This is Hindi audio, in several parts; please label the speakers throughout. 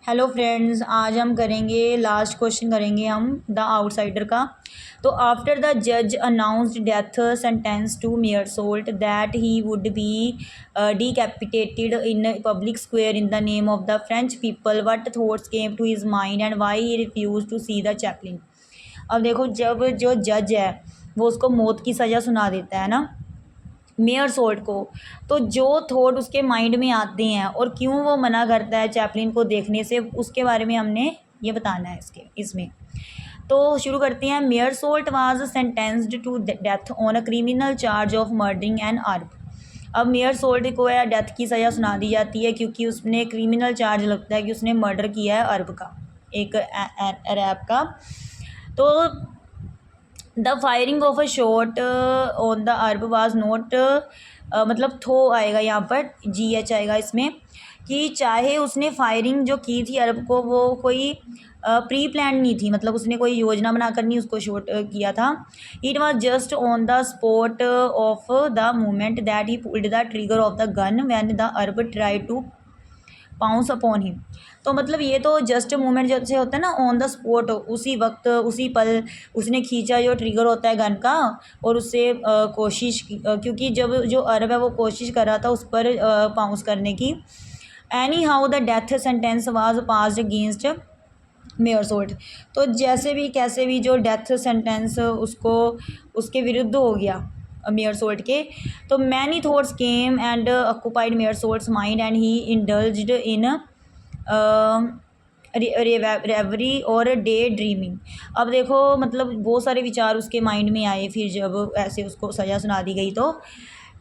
Speaker 1: हेलो फ्रेंड्स, आज हम करेंगे लास्ट क्वेश्चन करेंगे हम द आउटसाइडर का। तो आफ्टर द जज announced death sentence to Meursault that he would be decapitated in public square in the name of the French people, what thoughts came to his mind and why he refuse to see the chaplain. अब देखो, जब जो जज है वो उसको मौत की सज़ा सुना देता है ना मेयर सोल्ट को, तो जो थॉट उसके माइंड में आते हैं और क्यों वो मना करता है चैपलिन को देखने से, उसके बारे में हमने ये बताना है इसमें। तो शुरू करते हैं। Meursault was sentenced to death on a criminal charge of murdering an Arab. अब मेयर सोल्ट को या डेथ की सज़ा सुना दी जाती है क्योंकि उसने क्रिमिनल चार्ज लगता है कि उसने मर्डर किया है अरब का, एक अरब का। तो the firing of a shot on the अर्ब वाज नॉट, मतलब थो आएगा यहाँ पर, GH आएगा इसमें, कि चाहे उसने फायरिंग जो की थी अरब को वो कोई प्री प्लान नहीं थी, मतलब उसने कोई योजना बनाकर नहीं उसको शॉट किया था। It was just on the spot of the moment that he pulled the trigger of the gun when the Arab try to pounce upon him. तो मतलब ये तो जस्ट मूवमेंट जैसे होता है ना, ऑन द स्पॉट, उसी वक्त उसी पल उसने खींचा जो ट्रिगर होता है गन का, और उससे कोशिश क्योंकि जब जो अरब है वो कोशिश कर रहा था उस पर पाउंस करने की। Any how the death sentence was passed against mayor salt. तो जैसे भी कैसे भी जो डेथ सेंटेंस उसको उसके विरुद्ध हो गया मेयर सोल्ट के। तो many thoughts came and occupied Meursault's mind and he indulged in reverie और डे ड्रीमिंग। अब देखो, मतलब बहुत सारे विचार उसके माइंड में आए फिर जब ऐसे उसको सज़ा सुना दी गई, तो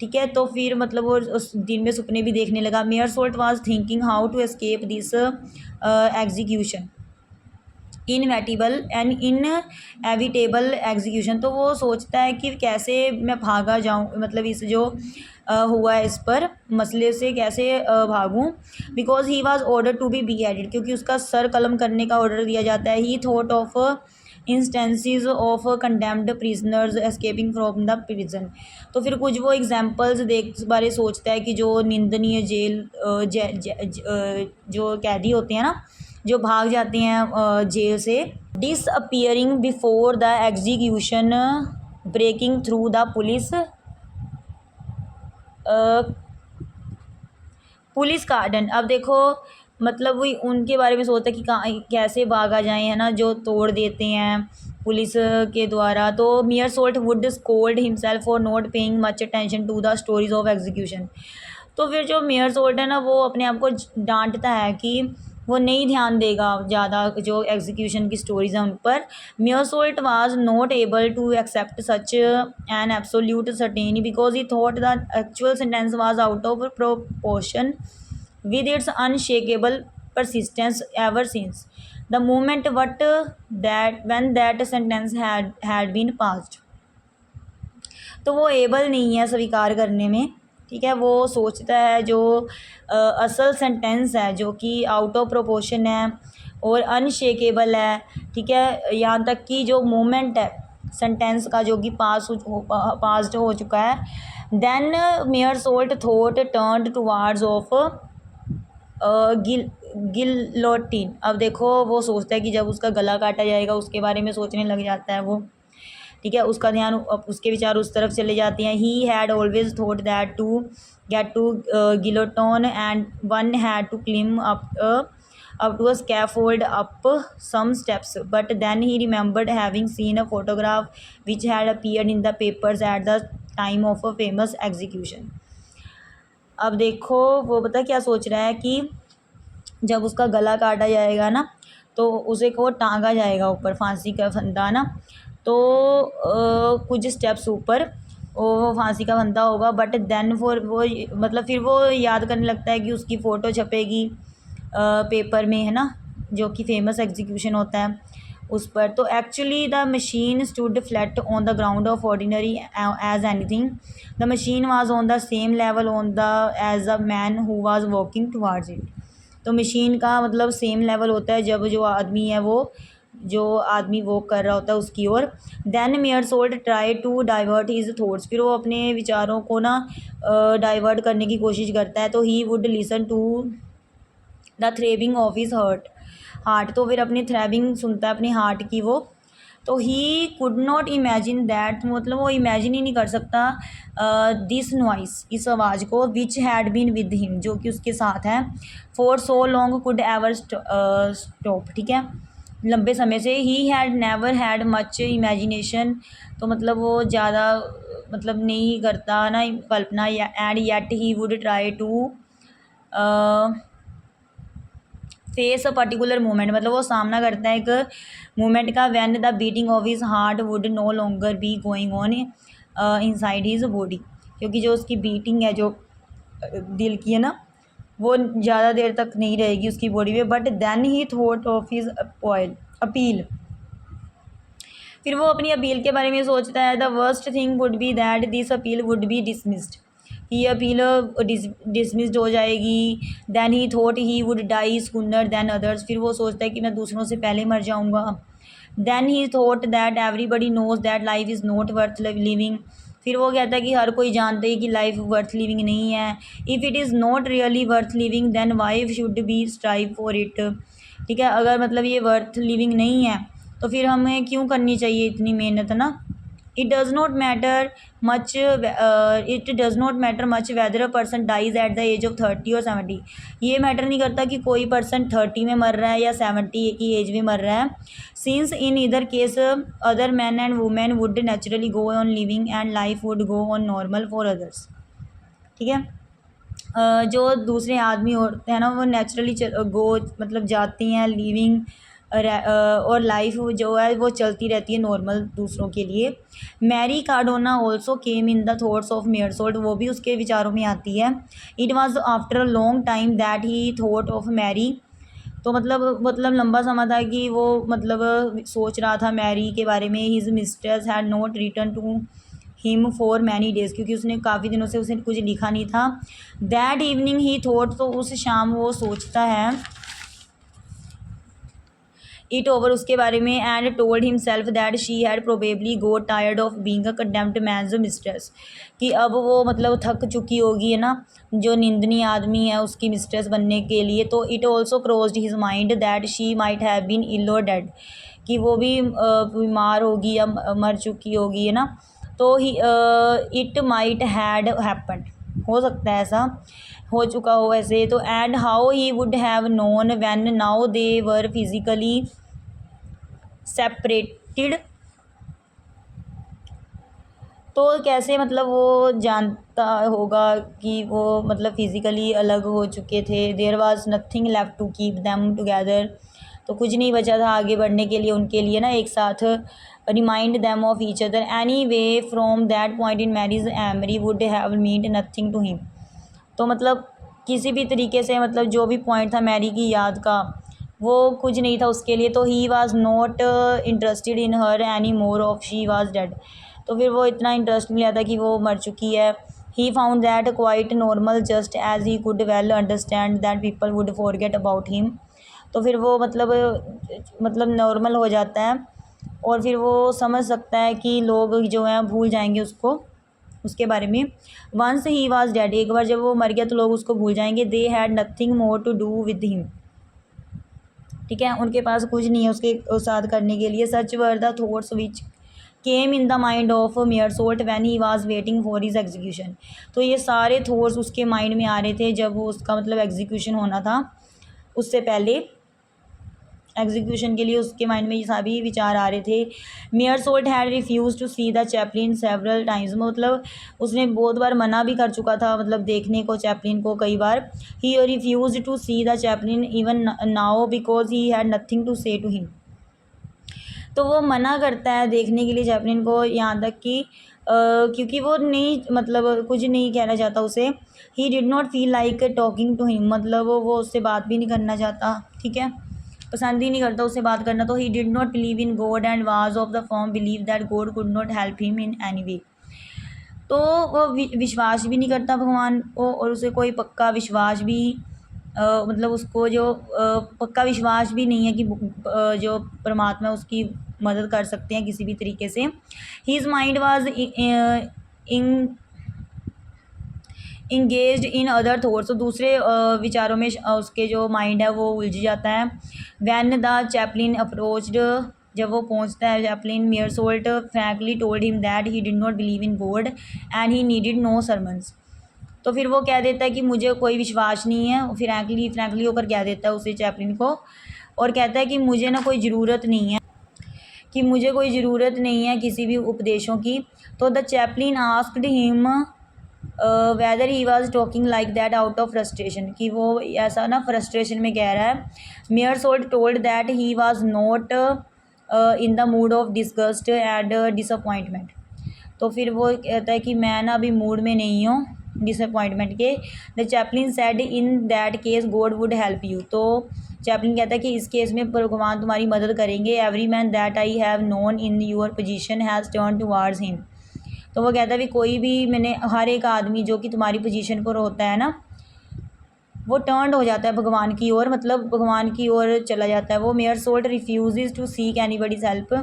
Speaker 1: ठीक है। तो फिर मतलब वो उस दिन में सपने भी देखने लगा। Meursault was thinking how to escape this execution, inevitable and inevitable execution. तो वो सोचता है कि कैसे मैं भागा जाऊँ, मतलब इस जो हुआ है इस पर मसले से कैसे भागूं। Because he was order to be headed, क्योंकि उसका सर कलम करने का ऑर्डर दिया जाता है। ही thought of instances of condemned prisoners escaping from the prison. तो फिर कुछ वो एग्जाम्पल्स देख बारे सोचता है कि जो निंदनीय जो कैदी होते हैं ना, जो भाग जाते हैं जेल से। Disappearing before the execution, breaking through the police garden. अब देखो, मतलब वही उनके बारे में सोचता है कि कहाँ कैसे भागा जाए, है ना, जो तोड़ देते हैं पुलिस के द्वारा। तो Meursault would scold himself for not paying much attention to the stories of execution. तो फिर जो मेयर सोल्ट है ना, वो अपने आप को डांटता है कि वो नहीं ध्यान देगा ज़्यादा जो एग्जीक्यूशन की स्टोरीज हैं उन पर। Meursault was not able to accept such an absolute certainty because he thought the actual sentence was out of proportion with its unshakable persistence ever since the moment when that sentence had been passed। तो वो एबल नहीं है स्वीकार करने में, ठीक है। वो सोचता है जो असल सेंटेंस है जो कि आउट ऑफ प्रोपोर्शन है और अनशेकेबल है, ठीक है। यहाँ तक कि जो मोमेंट है सेंटेंस का जो कि पास्ड हो चुका है। Then Meursault thought turned towards of guillotine. अब देखो, वो सोचता है कि जब उसका गला काटा जाएगा उसके बारे में सोचने लग जाता है वो, ठीक है। उसका ध्यान, उसके विचार उस तरफ चले जाते हैं। He had always thought that to get to guillotine and one had to climb up to a scaffold up some steps, but then he remembered having seen a photograph which had appeared in the papers at the time of a famous execution। अब देखो, वो पता क्या सोच रहा है कि जब उसका गला काटा जाएगा ना, तो उसे को टांगा जाएगा ऊपर, फांसी का फंदा ना, तो कुछ स्टेप्स ऊपर वो फांसी का फंदा होगा। बट देन फॉर वो, मतलब फिर वो याद करने लगता है कि उसकी फ़ोटो छपेगी पेपर में, है ना, जो कि फेमस एग्जीक्यूशन होता है उस पर। तो actually the machine stood flat on the ground of ordinary as anything. The machine was on the same level on the as a man who was walking towards it. तो मशीन का मतलब सेम लेवल होता है जब जो आदमी है वो, जो आदमी वॉक कर रहा होता है उसकी ओर। Then Meursault try to divert his thoughts. फिर वो अपने विचारों को ना डाइवर्ट करने की कोशिश करता है। तो he would listen to the throbbing of his hurt. Heart, तो फिर अपनी थ्रैबिंग सुनता है अपने हार्ट की वो। तो he could not imagine that, मतलब वो इमेजिन ही नहीं कर सकता दिस नॉइस, इस आवाज़ को, which had been with him, जो कि उसके साथ है, for so long could ever stop, ठीक है, लंबे समय से। He had never had much imagination, तो मतलब वो ज़्यादा मतलब नहीं करता ना कल्पना, and yet he would try to face a particular moment, मतलब वो सामना करता है एक मोमेंट का, when the beating of his heart would no longer be going on inside his body, क्योंकि जो उसकी बीटिंग है जो दिल की है ना, वो ज़्यादा देर तक नहीं रहेगी उसकी बॉडी में। But then he thought of his appeal, फिर वो अपनी अपील के बारे में सोचता है। The worst thing would be that this appeal would be dismissed, ये अपील डिसमिस्ड हो जाएगी। Then he thought he would die sooner than others, फिर वो सोचता है कि मैं दूसरों से पहले मर जाऊंगा। Then he thought that everybody knows that life is not worth living, फिर वो कहता है कि हर कोई जानते ही कि लाइफ वर्थ लिविंग नहीं है। If it is not really worth living then why should be strive for it, ठीक है, अगर मतलब ये वर्थ लिविंग नहीं है तो फिर हमें क्यों करनी चाहिए इतनी मेहनत ना। It does not matter much, it does not matter much whether a person dies at the age of 30 और 70, ये मैटर नहीं करता कि कोई पर्सन 30 में मर रहा है या 70 की एज में मर रहा है। सिंस इन इधर case other man and women would naturally go on living and life would go on normal for others, ठीक है। जो दूसरे आदमी होते हैं ना वो नेचुरली गो मतलब जाती हैं लिविंग, और लाइफ जो है वो चलती रहती है नॉर्मल दूसरों के लिए। Mary Cardona also came in the thoughts of Meursault, वो भी उसके विचारों में आती है। It was after a long time that he thought of Mary, तो मतलब लंबा समय था कि वो मतलब सोच रहा था मैरी के बारे में। His mistress had not return to him for many days, क्योंकि उसने काफ़ी दिनों से उसे कुछ लिखा नहीं था। दैट इवनिंग ही थॉट, तो उस शाम वो सोचता है इट ओवर, उसके बारे में। And told himself that she had probably got tired of being a condemned man's mistress, कि अब वो मतलब थक चुकी होगी है ना जो निंदनीय आदमी है उसकी मिस्ट्रेस बनने के लिए। तो it also crossed his mind that she might have been ill or dead, कि वो भी बीमार होगी या मर चुकी होगी है ना। तो ही इट माइट हैड हैपेंड, हो सकता है ऐसा हो चुका हो ऐसे। तो and how he would have known when now they were physically separated, तो कैसे मतलब वो जानता होगा कि वो मतलब फिज़िकली अलग हो चुके थे। There was nothing left to keep them together, तो कुछ नहीं बचा था आगे बढ़ने के लिए उनके लिए ना एक साथ। Remind them of each other anyway from that point in Mary's memory would have mean nothing to him, तो मतलब किसी भी तरीके से मतलब जो भी पॉइंट था मैरी की याद का वो कुछ नहीं था उसके लिए। तो ही was not interested in her any more of she was dead, तो फिर वो इतना इंटरेस्ट नहीं लेता कि वो मर चुकी है। He found that quite normal just as he could well understand that people would forget about him, तो फिर वो मतलब नॉर्मल हो जाता है और फिर वो समझ सकता है कि लोग जो हैं भूल जाएंगे उसको, उसके बारे में। वंस ही वॉज डेड, एक बार जब वो मर गया तो लोग उसको भूल जाएंगे। They had nothing more to do with him, ठीक है, उनके पास कुछ नहीं है उसके साथ करने के लिए। Such were the thoughts which came in the mind of Meursault when he was waiting for his execution, तो ये सारे थॉट्स उसके माइंड में आ रहे थे जब वो उसका मतलब एग्जीक्यूशन होना था, उससे पहले एग्जीक्यूशन के लिए उसके माइंड में ये सभी विचार आ रहे थे। Meursault had refuse to see the chaplain several times, मतलब उसने बहुत बार मना भी कर चुका था मतलब देखने को चैपलिन को कई बार। He refuse to see the chaplain even now because he had nothing to say to him, तो वो मना करता है देखने के लिए चैपलिन को यहाँ तक कि क्योंकि वो नहीं मतलब कुछ नहीं कहना चाहता उसे। He did not feel like talking to him, मतलब वो उससे बात भी नहीं करना चाहता, ठीक है, पसंद ही नहीं करता उससे बात करना। तो ही did not believe in God and was of the firm believe that God could not help him in any way, तो वो विश्वास भी नहीं करता भगवान को और उसे कोई पक्का विश्वास भी मतलब उसको जो पक्का विश्वास भी नहीं है कि जो परमात्मा उसकी मदद कर सकते हैं किसी भी तरीके से। His mind was engaged in other thoughts, तो दूसरे विचारों में उसके जो माइंड है वो उलझ जाता है। व्हेन द चैपलिन अप्रोच्ड, जब वो पहुंचता है chaplain, Meursault frankly told him that he did not believe in God and he needed no sermons. तो फिर वो कह देता है कि मुझे कोई विश्वास नहीं है, फ्रैंकली होकर कह देता है उसे चैपलिन को, और कहता है कि मुझे ना कोई ज़रूरत नहीं है, कि मुझे कोई ज़रूरत नहीं है किसी भी उपदेशों की। तो the chaplain asked him whether he was talking like that out of frustration, कि वो ऐसा ना फ्रस्ट्रेशन में कह रहा है। Meursault told that he was not in the mood of disgust and disappointment. तो फिर वो कहता है कि मैं ना अभी मूड में नहीं हूँ डिसअपॉइंटमेंट के। The Chaplin said in that case God would help you, तो चैपलिन कहता है कि इस केस में भगवान तुम्हारी मदद करेंगे। Every man that I have known in your position has turn towards him. तो वो कहता है भी कोई भी मैंने, हर एक आदमी जो कि तुम्हारी पोजीशन पर होता है ना, वो टर्न हो जाता है भगवान की ओर, मतलब भगवान की ओर चला जाता है वो। मेयरसोल्ट रिफ्यूज़ टू सीक एनीबडीज़ हेल्प,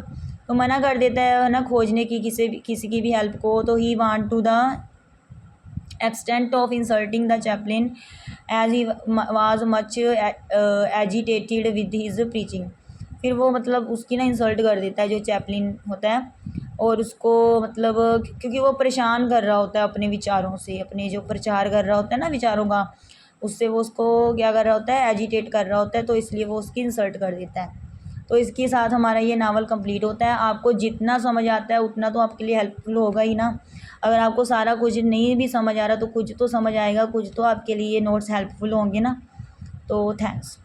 Speaker 1: तो मना कर देता है ना खोजने की किसी की भी हेल्प को। तो he want to the extent of insulting the chaplain as he was much agitated with his preaching। फिर वो मतलब उसकी ना इंसल्ट कर देता है जो चैपलिन होता है, और उसको मतलब क्योंकि वो परेशान कर रहा होता है अपने विचारों से, अपने जो प्रचार कर रहा होता है ना विचारों का, उससे वो उसको क्या कर रहा होता है, एजिटेट कर रहा होता है, तो इसलिए वो उसकी इंसल्ट कर देता है। तो इसके साथ हमारा ये नावल कंप्लीट होता है। आपको जितना समझ आता है उतना तो आपके लिए हेल्पफुल होगा ही ना। अगर आपको सारा कुछ नहीं भी समझ आ रहा तो कुछ तो समझ आएगा, कुछ तो आपके लिए नोट्स हेल्पफुल होंगे ना। तो थैंक्स।